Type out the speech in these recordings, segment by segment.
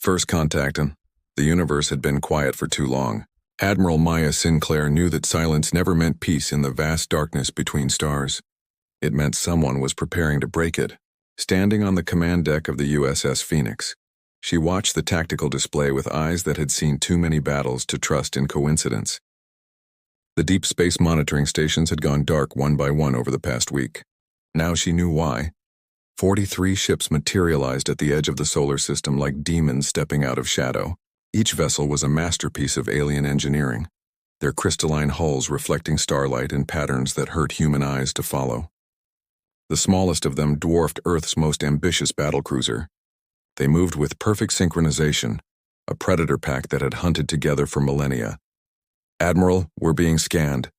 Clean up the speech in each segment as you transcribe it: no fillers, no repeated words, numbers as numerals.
First contact, and the universe had been quiet for too long. Admiral Maya Sinclair knew that silence never meant peace in the vast darkness between stars. It meant someone was preparing to break it. Standing on the command deck of the USS Phoenix, she watched the tactical display with eyes that had seen too many battles to trust in coincidence. The deep space monitoring stations had gone dark one by one over the past week. Now she knew why. 43 ships materialized at the edge of the solar system like demons stepping out of shadow. Each vessel was a masterpiece of alien engineering, their crystalline hulls reflecting starlight in patterns that hurt human eyes to follow. The smallest of them dwarfed Earth's most ambitious battlecruiser. They moved with perfect synchronization, a predator pack that had hunted together for millennia. "Admiral, we're being scanned,"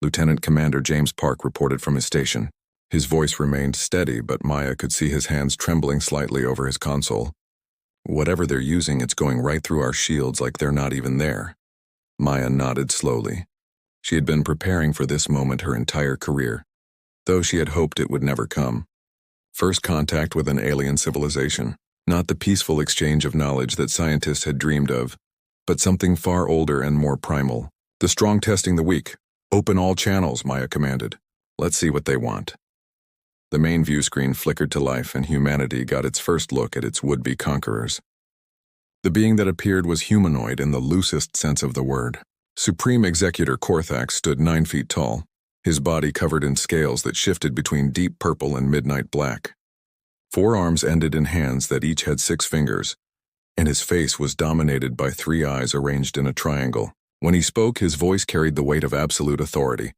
Lieutenant Commander James Park reported from his station. His voice remained steady, but Maya could see his hands trembling slightly over his console. "Whatever they're using, it's going right through our shields like they're not even there." Maya nodded slowly. She had been preparing for this moment her entire career, though she had hoped it would never come. First contact with an alien civilization, not the peaceful exchange of knowledge that scientists had dreamed of, but something far older and more primal. "The strong testing the weak. Open all channels," Maya commanded. "Let's see what they want." The main view screen flickered to life and humanity got its first look at its would-be conquerors. The being that appeared was humanoid in the loosest sense of the word. Supreme Executor Korthax stood 9 feet tall, his body covered in scales that shifted between deep purple and midnight black. 4 arms ended in hands that each had 6 fingers, and his face was dominated by 3 eyes arranged in a triangle. When he spoke, his voice carried the weight of absolute authority.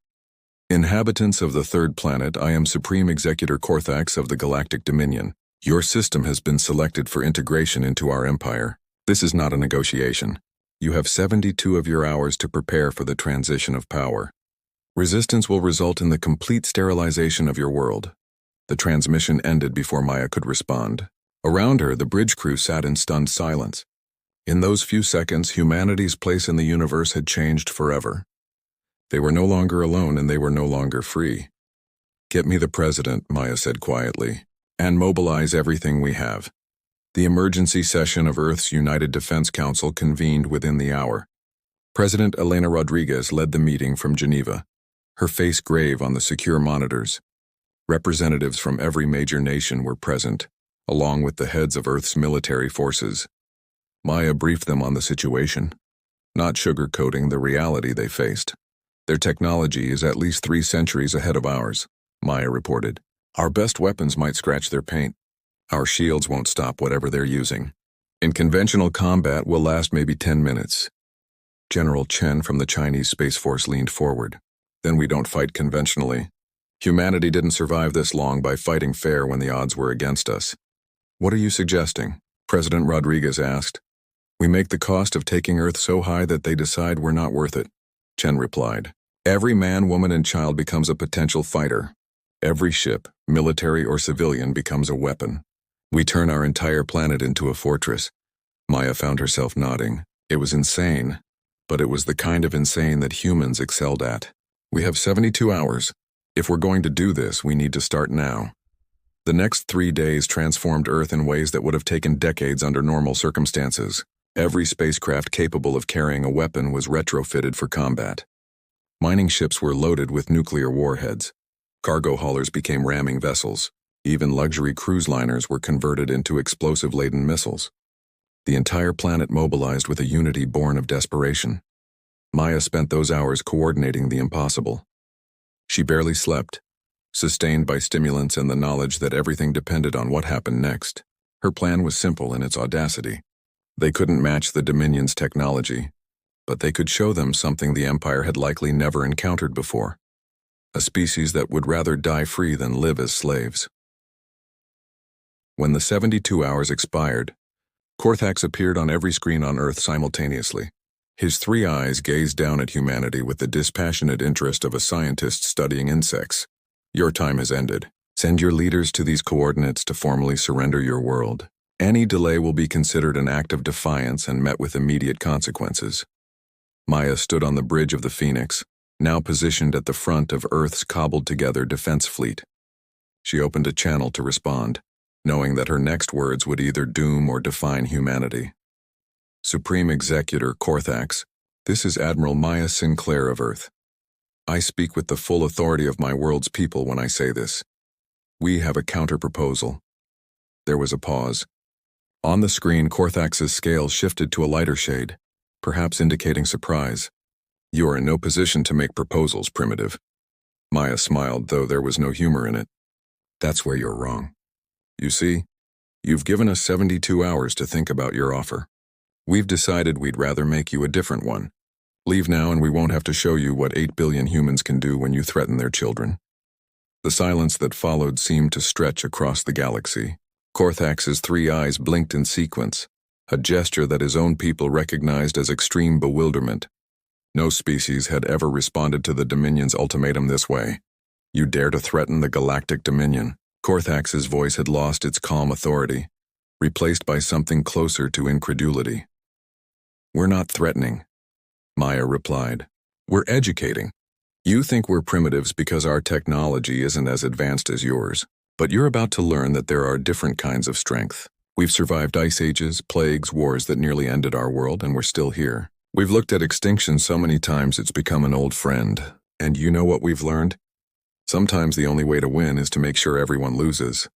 "Inhabitants of the 3rd planet, I am Supreme Executor Korthax of the Galactic Dominion. Your system has been selected for integration into our empire. This is not a negotiation. You have 72 of your hours to prepare for the transition of power. Resistance will result in the complete sterilization of your world." The transmission ended before Maya could respond. Around her, the bridge crew sat in stunned silence. In those few seconds, humanity's place in the universe had changed forever. They were no longer alone and they were no longer free. "Get me the president," Maya said quietly, "and mobilize everything we have." The emergency session of Earth's United Defense Council convened within the hour. President Elena Rodriguez led the meeting from Geneva, her face grave on the secure monitors. Representatives from every major nation were present, along with the heads of Earth's military forces. Maya briefed them on the situation, not sugarcoating the reality they faced. "Their technology is at least 3 centuries ahead of ours," Maya reported. "Our best weapons might scratch their paint. Our shields won't stop whatever they're using. In conventional combat, we'll last maybe 10 minutes. General Chen from the Chinese Space Force leaned forward. "Then we don't fight conventionally. Humanity didn't survive this long by fighting fair when the odds were against us." "What are you suggesting?" President Rodriguez asked. "We make the cost of taking Earth so high that they decide we're not worth it," Chen replied. "Every man, woman, and child becomes a potential fighter. Every ship, military or civilian, becomes a weapon. We turn our entire planet into a fortress." Maya found herself nodding. It was insane, but it was the kind of insane that humans excelled at. "We have 72 hours. If we're going to do this, we need to start now." The next 3 days transformed Earth in ways that would have taken decades under normal circumstances. Every spacecraft capable of carrying a weapon was retrofitted for combat. Mining ships were loaded with nuclear warheads. Cargo haulers became ramming vessels. Even luxury cruise liners were converted into explosive-laden missiles. The entire planet mobilized with a unity born of desperation. Maya spent those hours coordinating the impossible. She barely slept, sustained by stimulants and the knowledge that everything depended on what happened next. Her plan was simple in its audacity. They couldn't match the Dominion's technology, but they could show them something the Empire had likely never encountered before. A species that would rather die free than live as slaves. When the 72 hours expired, Korthax appeared on every screen on Earth simultaneously. His 3 eyes gazed down at humanity with the dispassionate interest of a scientist studying insects. "Your time has ended. Send your leaders to these coordinates to formally surrender your world. Any delay will be considered an act of defiance and met with immediate consequences." Maya stood on the bridge of the Phoenix, now positioned at the front of Earth's cobbled-together defense fleet. She opened a channel to respond, knowing that her next words would either doom or define humanity. Supreme Executor Korthax, this is Admiral Maya Sinclair of Earth. I speak with the full authority of my world's people when I say this. We have a counter-proposal. There was a pause. On the screen, Korthax's scales shifted to a lighter shade, perhaps indicating surprise. You are in no position to make proposals, Primitive. Maya smiled, though there was no humor in it. That's where you're wrong. You see, you've given us 72 hours to think about your offer. We've decided we'd rather make you a different one. Leave now and we won't have to show you what 8 billion humans can do when you threaten their children. The silence that followed seemed to stretch across the galaxy. Korthax's 3 eyes blinked in sequence, a gesture that his own people recognized as extreme bewilderment. No species had ever responded to the Dominion's ultimatum this way. You dare to threaten the Galactic Dominion? Korthax's voice had lost its calm authority, replaced by something closer to incredulity. We're not threatening, Maya replied. We're educating. You think we're primitives because our technology isn't as advanced as yours, but you're about to learn that there are different kinds of strength. We've survived ice ages, plagues, wars that nearly ended our world, and we're still here. We've looked at extinction so many times it's become an old friend, and you know what we've learned? Sometimes the only way to win is to make sure everyone loses.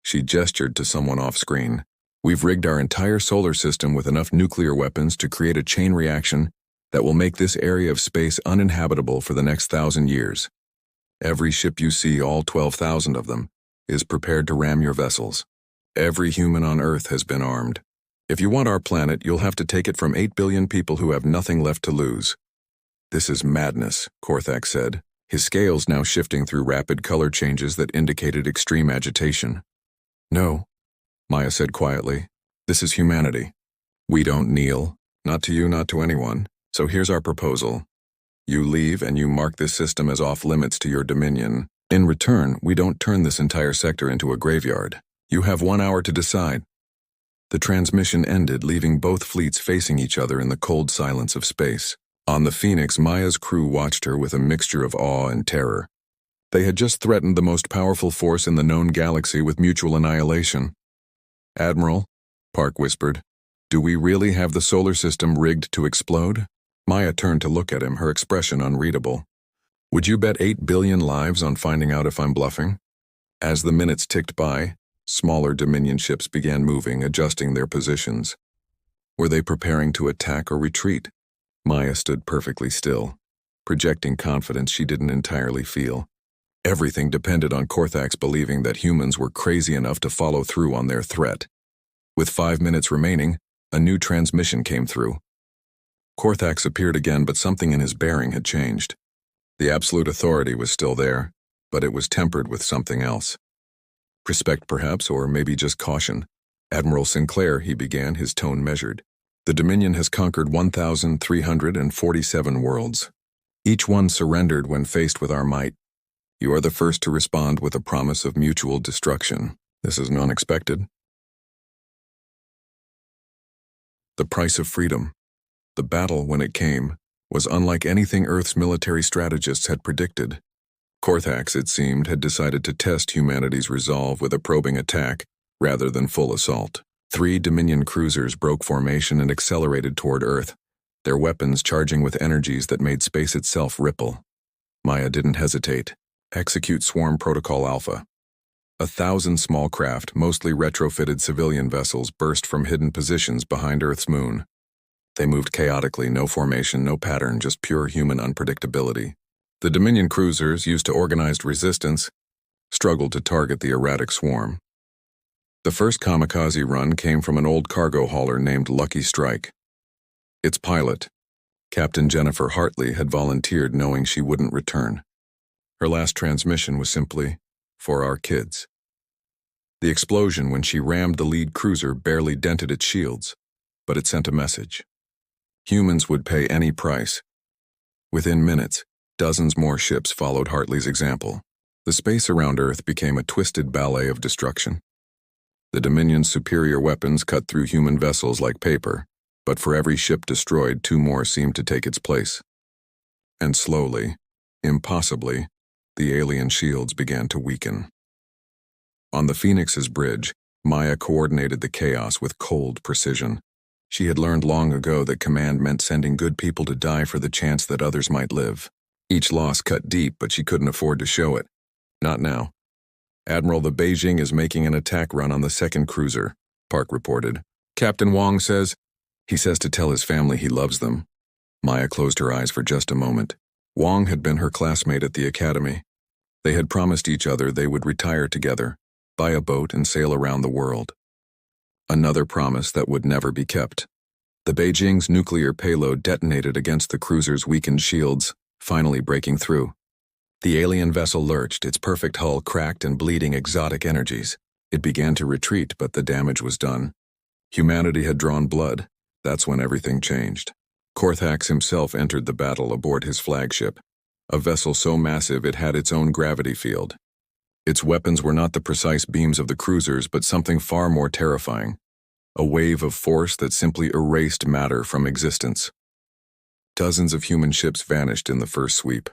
She gestured to someone off-screen. We've rigged our entire solar system with enough nuclear weapons to create a chain reaction that will make this area of space uninhabitable for the next 1,000 years. Every ship you see, all 12,000 of them, is prepared to ram your vessels. Every human on Earth has been armed. If you want our planet, you'll have to take it from 8 billion people who have nothing left to lose. This is madness, Korthax said, his scales now shifting through rapid color changes that indicated extreme agitation. No, Maya said quietly. This is humanity. We don't kneel, not to you, not to anyone. So here's our proposal. You leave and you mark this system as off-limits to your dominion. In return, we don't turn this entire sector into a graveyard. You have 1 hour to decide. The transmission ended, leaving both fleets facing each other in the cold silence of space. On the Phoenix, Maya's crew watched her with a mixture of awe and terror. They had just threatened the most powerful force in the known galaxy with mutual annihilation. Admiral, Park whispered, do we really have the solar system rigged to explode? Maya turned to look at him, her expression unreadable. Would you bet 8 billion lives on finding out if I'm bluffing? As the minutes ticked by, smaller Dominion ships began moving, adjusting their positions. Were they preparing to attack or retreat? Maya stood perfectly still, projecting confidence she didn't entirely feel. Everything depended on Korthax believing that humans were crazy enough to follow through on their threat. With 5 minutes remaining, a new transmission came through. Korthax appeared again, but something in his bearing had changed. The absolute authority was still there, but it was tempered with something else. Respect, perhaps, or maybe just caution. Admiral Sinclair, he began, his tone measured. The Dominion has conquered 1,347 worlds. Each one surrendered when faced with our might. You are the first to respond with a promise of mutual destruction. This is unexpected. The price of freedom. The battle, when it came, was unlike anything Earth's military strategists had predicted. Korthax, it seemed, had decided to test humanity's resolve with a probing attack rather than full assault. 3 Dominion cruisers broke formation and accelerated toward Earth, their weapons charging with energies that made space itself ripple. Maya didn't hesitate. Execute Swarm Protocol Alpha. 1,000 small craft, mostly retrofitted civilian vessels, burst from hidden positions behind Earth's moon. They moved chaotically, no formation, no pattern, just pure human unpredictability. The Dominion cruisers, used to organized resistance, struggled to target the erratic swarm. The first kamikaze run came from an old cargo hauler named Lucky Strike. Its pilot, Captain Jennifer Hartley, had volunteered knowing she wouldn't return. Her last transmission was simply, "For our kids." The explosion when she rammed the lead cruiser barely dented its shields, but it sent a message. Humans would pay any price. Within minutes, dozens more ships followed Hartley's example. The space around Earth became a twisted ballet of destruction. The Dominion's superior weapons cut through human vessels like paper, but for every ship destroyed, 2 more seemed to take its place. And slowly, impossibly, the alien shields began to weaken. On the Phoenix's bridge, Maya coordinated the chaos with cold precision. She had learned long ago that command meant sending good people to die for the chance that others might live. Each loss cut deep, but she couldn't afford to show it. Not now. "Admiral, the Beijing is making an attack run on the second cruiser," Park reported. "Captain Wang says..." "He says to tell his family he loves them." Maya closed her eyes for just a moment. Wang had been her classmate at the academy. They had promised each other they would retire together, buy a boat and sail around the world. Another promise that would never be kept. The Beijing's nuclear payload detonated against the cruiser's weakened shields, finally breaking through. The alien vessel lurched, its perfect hull cracked and bleeding exotic energies. It began to retreat, but the damage was done. Humanity had drawn blood. That's when everything changed. Korthax himself entered the battle aboard his flagship, a vessel so massive it had its own gravity field. Its weapons were not the precise beams of the cruisers, but something far more terrifying. A wave of force that simply erased matter from existence. Dozens of human ships vanished in the first sweep.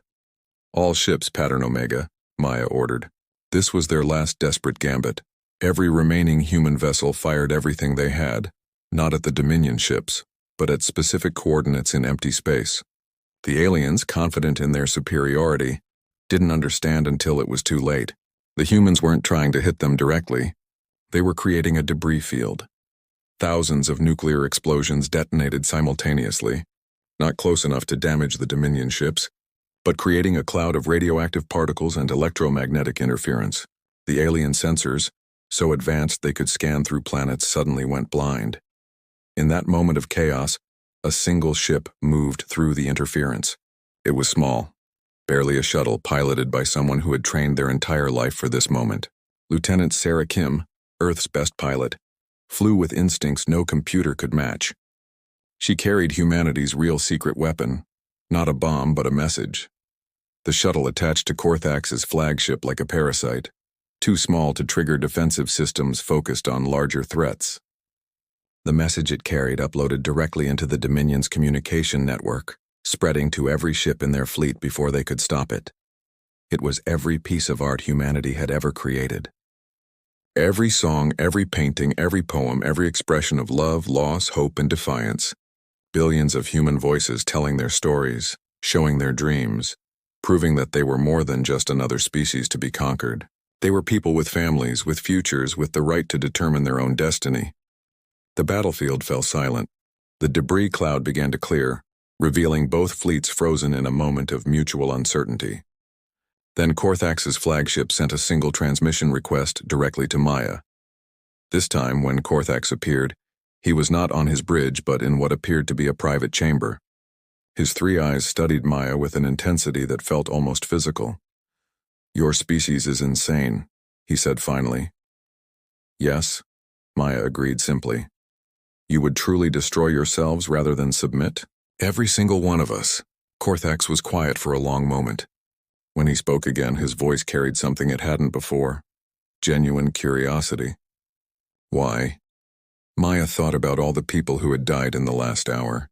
"All ships, Pattern Omega," Maya ordered. This was their last desperate gambit. Every remaining human vessel fired everything they had, not at the Dominion ships, but at specific coordinates in empty space. The aliens, confident in their superiority, didn't understand until it was too late. The humans weren't trying to hit them directly. They were creating a debris field. Thousands of nuclear explosions detonated simultaneously, not close enough to damage the Dominion ships, but creating a cloud of radioactive particles and electromagnetic interference. The alien sensors, so advanced they could scan through planets, suddenly went blind. In that moment of chaos, a single ship moved through the interference. It was small, barely a shuttle piloted by someone who had trained their entire life for this moment. Lieutenant Sarah Kim, Earth's best pilot, flew with instincts no computer could match. She carried humanity's real secret weapon, not a bomb but a message. The shuttle attached to Korthax's flagship like a parasite, too small to trigger defensive systems focused on larger threats. The message it carried uploaded directly into the Dominion's communication network, spreading to every ship in their fleet before they could stop it. It was every piece of art humanity had ever created. Every song, every painting, every poem, every expression of love, loss, hope, and defiance. Billions of human voices telling their stories, showing their dreams, proving that they were more than just another species to be conquered. They were people with families, with futures, with the right to determine their own destiny. The battlefield fell silent. The debris cloud began to clear, revealing both fleets frozen in a moment of mutual uncertainty. Then Korthax's flagship sent a single transmission request directly to Maya. This time, when Korthax appeared, he was not on his bridge but in what appeared to be a private chamber. His three eyes studied Maya with an intensity that felt almost physical. "Your species is insane," he said finally. "Yes," Maya agreed simply. "You would truly destroy yourselves rather than submit?" "Every single one of us." Korthax was quiet for a long moment. When he spoke again, his voice carried something it hadn't before. Genuine curiosity. "Why?" Maya thought about all the people who had died in the last hour.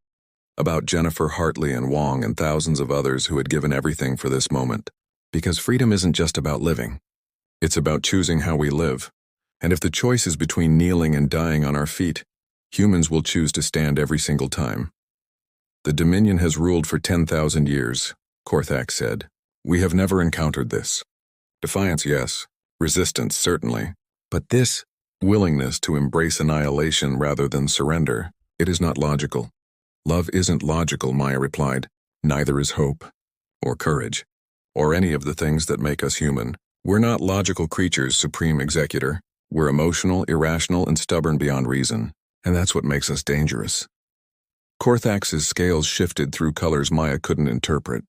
About Jennifer Hartley and Wong and thousands of others who had given everything for this moment. Because freedom isn't just about living. It's about choosing how we live. And if the choice is between kneeling and dying on our feet, humans will choose to stand every single time. "The Dominion has ruled for 10,000 years, Korthax said. "We have never encountered this. Defiance, yes. Resistance, certainly. But this willingness to embrace annihilation rather than surrender, it is not logical." "Love isn't logical," Maya replied. "Neither is hope, or courage, or any of the things that make us human. We're not logical creatures, Supreme Executor. We're emotional, irrational, and stubborn beyond reason. And that's what makes us dangerous." Korthax's scales shifted through colors Maya couldn't interpret.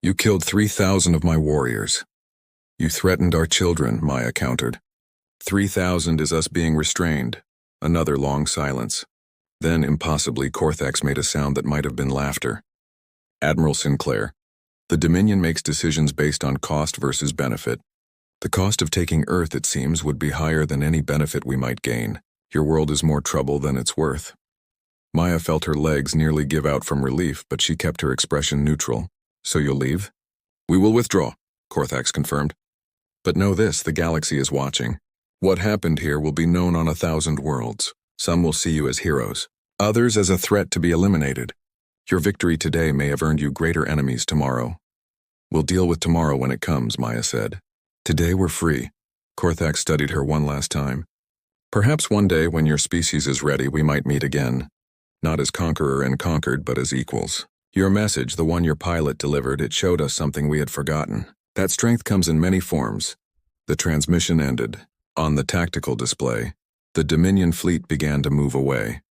"You killed 3,000 of my warriors. You threatened our children," Maya countered. 3,000 is us being restrained." Another long silence. Then, impossibly, Korthax made a sound that might have been laughter. "Admiral Sinclair, the Dominion makes decisions based on cost versus benefit. The cost of taking Earth, it seems, would be higher than any benefit we might gain. Your world is more trouble than it's worth." Maya felt her legs nearly give out from relief, but she kept her expression neutral. "So you'll leave?" "We will withdraw," Korthax confirmed. "But know this, the galaxy is watching. What happened here will be known on 1,000 worlds. Some will see you as heroes. others as a threat to be eliminated. Your victory today may have earned you greater enemies tomorrow. We'll deal with tomorrow when it comes, Maya said. Today we're free. Korthak studied her one last time. Perhaps one day when your species is ready, we might meet again. Not as conqueror and conquered, but as equals. Your message, the one your pilot delivered, it showed us something we had forgotten. That strength comes in many forms. The transmission ended. On the tactical display, the Dominion fleet began to move away,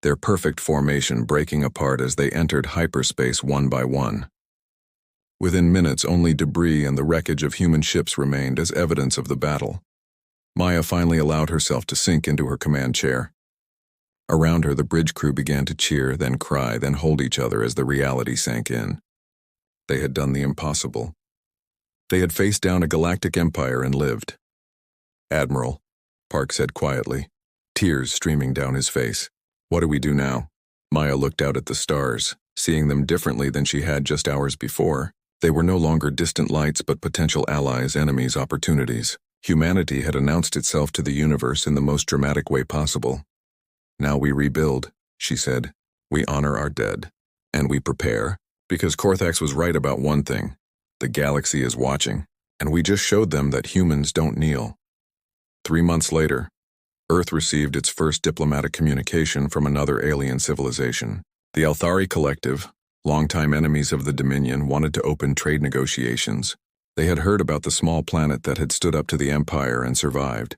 their perfect formation breaking apart as they entered hyperspace one by one. Within minutes, only debris and the wreckage of human ships remained as evidence of the battle. Maya finally allowed herself to sink into her command chair. Around her, the bridge crew began to cheer, then cry, then hold each other as the reality sank in. They had done the impossible. They had faced down a galactic empire and lived. Admiral, Park said quietly, tears streaming down his face. What do we do now? Maya looked out at the stars, seeing them differently than she had just hours before. They were no longer distant lights but potential allies, enemies, opportunities. Humanity had announced itself to the universe in the most dramatic way possible. Now we rebuild, she said. We honor our dead. And we prepare. Because Korthax was right about one thing. The galaxy is watching. And we just showed them that humans don't kneel. 3 months later, Earth received its first diplomatic communication from another alien civilization. The Althari Collective, longtime enemies of the Dominion, wanted to open trade negotiations. They had heard about the small planet that had stood up to the Empire and survived.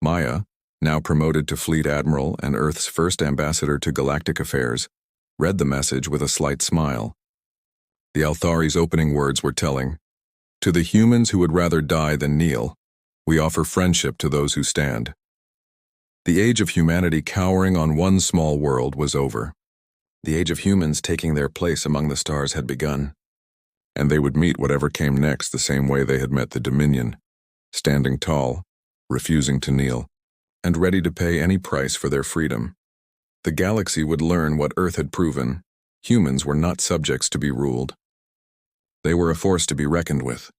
Maya, now promoted to Fleet Admiral and Earth's first ambassador to galactic affairs, read the message with a slight smile. The Althari's opening words were telling, "To the humans who would rather die than kneel, we offer friendship to those who stand." The age of humanity cowering on one small world was over. The age of humans taking their place among the stars had begun. And they would meet whatever came next the same way they had met the Dominion, standing tall, refusing to kneel, and ready to pay any price for their freedom. The galaxy would learn what Earth had proven. Humans were not subjects to be ruled. They were a force to be reckoned with.